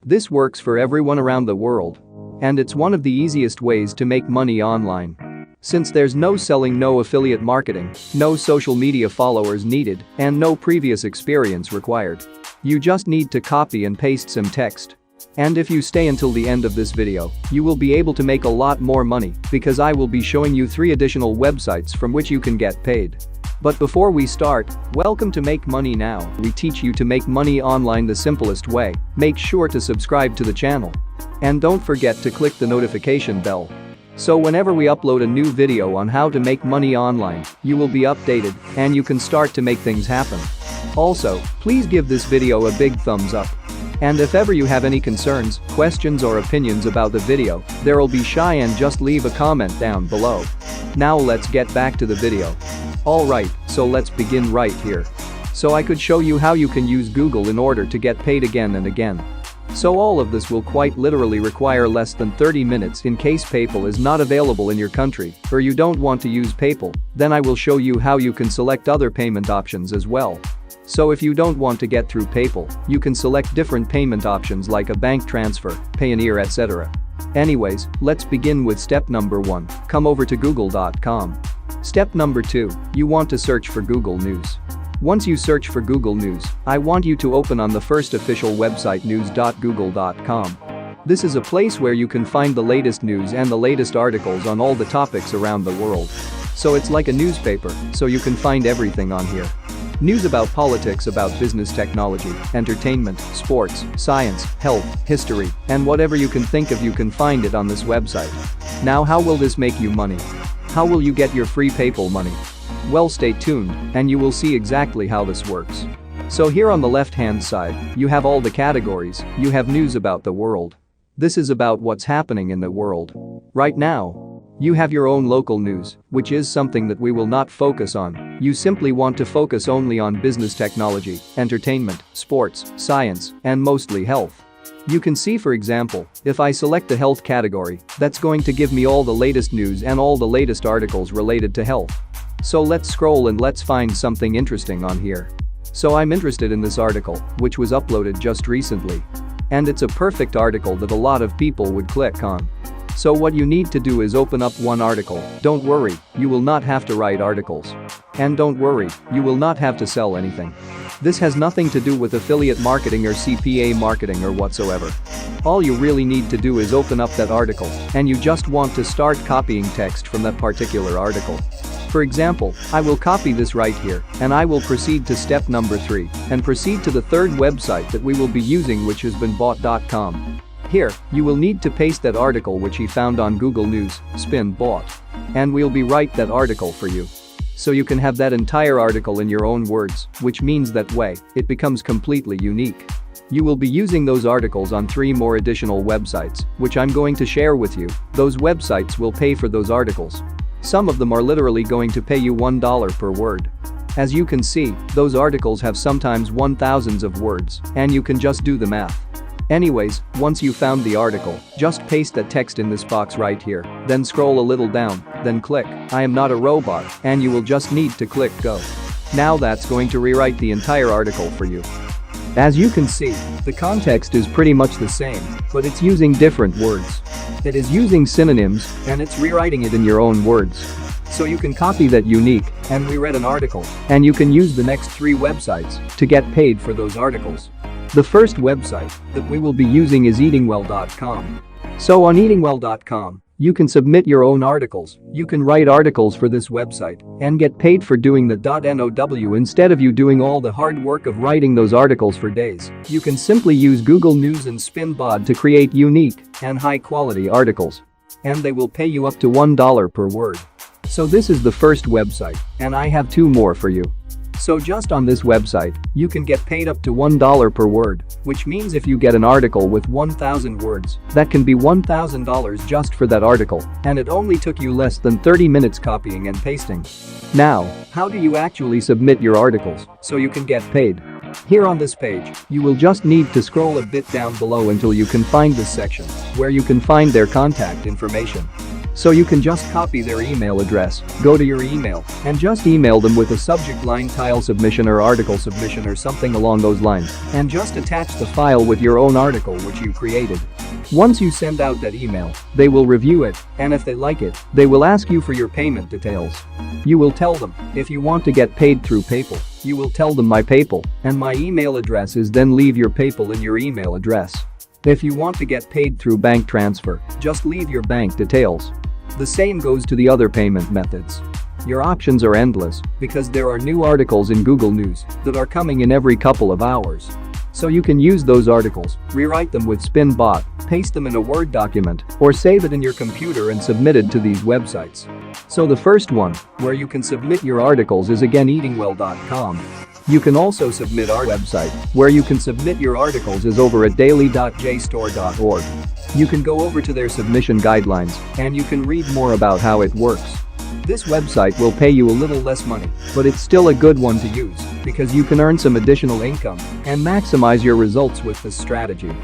This works for everyone around the world. And it's one of the easiest ways to make money online. Since there's no selling, no affiliate marketing, no social media followers needed, and no previous experience required. You just need to copy and paste some text. And if you stay until the end of this video, you will be able to make a lot more money because I will be showing you 3 additional websites from which you can get paid. But before we start, welcome to Make Money Now. We teach you to make money online the simplest way. Make sure to subscribe to the channel. And don't forget to click the notification bell. So whenever we upload a new video on how to make money online, you will be updated and you can start to make things happen. Also, please give this video a big thumbs up. And if ever you have any concerns, questions or opinions about the video, there'll be shy and just leave a comment down below. Now let's get back to the video. Alright, so let's begin right here. So I could show you how you can use Google in order to get paid again and again. So all of this will quite literally require less than 30 minutes in case PayPal is not available in your country or you don't want to use PayPal, then I will show you how you can select other payment options as well. So if you don't want to get through PayPal, you can select different payment options like a bank transfer, Payoneer, etc. Anyways, let's begin with step number 1. Come over to google.com. Step number 2, you want to search for Google News. Once you search for Google News, I want you to open on the first official website news.google.com. This is a place where you can find the latest news and the latest articles on all the topics around the world. So it's like a newspaper, so you can find everything on here. News about politics, about business, technology, entertainment, sports, science, health, history, and whatever you can think of, you can find it on this website. Now, how will this make you money? How will you get your free PayPal money? Well, stay tuned and you will see exactly how this works. So here on the left-hand side, you have all the categories. You have news about the world. This is about what's happening in the world right now. You have your own local news, which is something that we will not focus on. You simply want to focus only on business, technology, entertainment, sports, science, and mostly health. You can see, for example, if I select the health category, that's going to give me all the latest news and all the latest articles related to health. So let's scroll and let's find something interesting on here. So I'm interested in this article, which was uploaded just recently. And it's a perfect article that a lot of people would click on. So what you need to do is open up one article. Don't worry, you will not have to write articles. And don't worry, you will not have to sell anything. This has nothing to do with affiliate marketing or CPA marketing or whatsoever. All you really need to do is open up that article and you just want to start copying text from that particular article. For example, I will copy this right here and I will proceed to step number 3 and proceed to the third website that we will be using, which has been bought.com. Here, you will need to paste that article which he found on Google News, spin bought. And we'll be write that article for you. So you can have that entire article in your own words, which means that way, it becomes completely unique. You will be using those articles on 3 more additional websites, which I'm going to share with you. Those websites will pay for those articles. Some of them are literally going to pay you $1 per word. As you can see, those articles have sometimes 1,000s of words, and you can just do the math. Anyways, once you found the article, just paste that text in this box right here, then scroll a little down, then click I am not a robot, and you will just need to click go. Now that's going to rewrite the entire article for you. As you can see, the context is pretty much the same, but it's using different words. It is using synonyms, and it's rewriting it in your own words. So you can copy that unique and rewrite an article, and you can use the next 3 websites to get paid for those articles. The first website that we will be using is eatingwell.com. So on eatingwell.com, you can submit your own articles. You can write articles for this website and get paid for doing the .now instead of you doing all the hard work of writing those articles for days. You can simply use Google News and SpinBot to create unique and high-quality articles. And they will pay you up to $1 per word. So this is the first website, and I have 2 more for you. So just on this website, you can get paid up to $1 per word, which means if you get an article with 1,000 words, that can be $1,000 just for that article, and it only took you less than 30 minutes copying and pasting. Now, how do you actually submit your articles so you can get paid? Here on this page, you will just need to scroll a bit down below until you can find this section, where you can find their contact information. So you can just copy their email address, go to your email, and just email them with a subject line tile submission or article submission or something along those lines, and just attach the file with your own article which you created. Once you send out that email, they will review it, and if they like it, they will ask you for your payment details. You will tell them, if you want to get paid through PayPal, you will tell them my PayPal and my email address is, then leave your PayPal in your email address. If you want to get paid through bank transfer, just leave your bank details. The same goes to the other payment methods. Your options are endless because there are new articles in Google News that are coming in every couple of hours. So you can use those articles, rewrite them with SpinBot, paste them in a Word document, or save it in your computer and submit it to these websites. So the first one, where you can submit your articles, is again eatingwell.com. You can also submit our website, where you can submit your articles, is over at daily.jstor.org. You can go over to their submission guidelines, and you can read more about how it works. This website will pay you a little less money, but it's still a good one to use because you can earn some additional income and maximize your results with this strategy.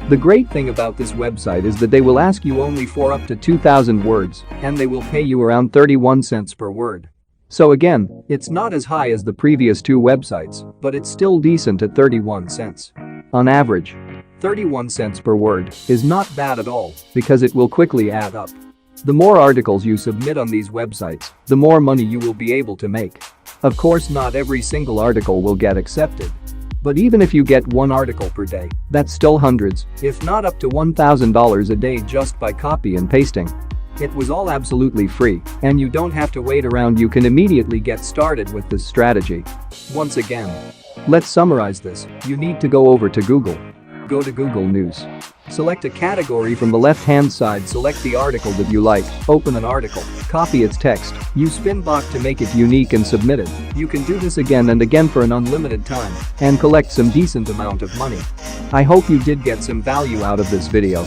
The great thing about this website is that they will ask you only for up to 2,000 words, and they will pay you around 31 cents per word. So again, it's not as high as the previous two websites, but it's still decent at 31 cents. On average, 31 cents per word is not bad at all because it will quickly add up. The more articles you submit on these websites, the more money you will be able to make. Of course, not every single article will get accepted. But even if you get one article per day, that's still hundreds, if not up to $1,000 a day just by copy and pasting. It was all absolutely free, and you don't have to wait around. You can immediately get started with this strategy. Once again, let's summarize this. You need to go over to Google. Go to Google News. Select a category from the left-hand side, select the article that you like, open an article, copy its text, use SpinBot to make it unique and submit it. You can do this again and again for an unlimited time and collect some decent amount of money. I hope you did get some value out of this video.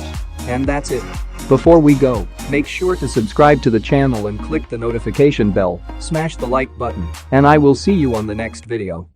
And that's it. Before we go, make sure to subscribe to the channel and click the notification bell, smash the like button, and I will see you on the next video.